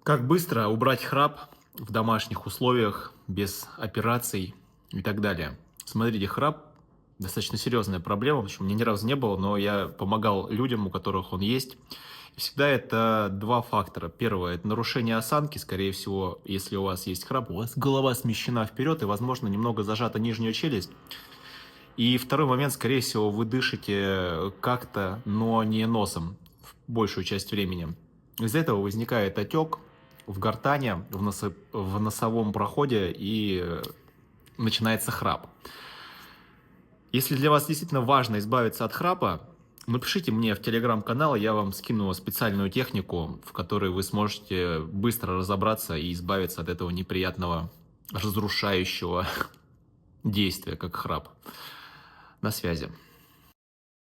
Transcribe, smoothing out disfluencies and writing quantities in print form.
Как быстро убрать храп в домашних условиях, без операций и так далее? Смотрите, храп достаточно серьезная проблема, почему у меня ни разу не было, но я помогал людям, у которых он есть. И всегда это два фактора. Первое– это нарушение осанки, скорее всего, если у вас есть храп, у вас голова смещена вперед и, возможно, немного зажата нижняя челюсть. И второй момент, скорее всего, вы дышите как-то, но не носом в большую часть времени. Из-за этого возникает отек в гортане, в носовом проходе и начинается храп. Если для вас действительно важно избавиться от храпа, напишите мне в телеграм-канал, я вам скину специальную технику, в которой вы сможете быстро разобраться и избавиться от этого неприятного, разрушающего действия, как храп. На связи.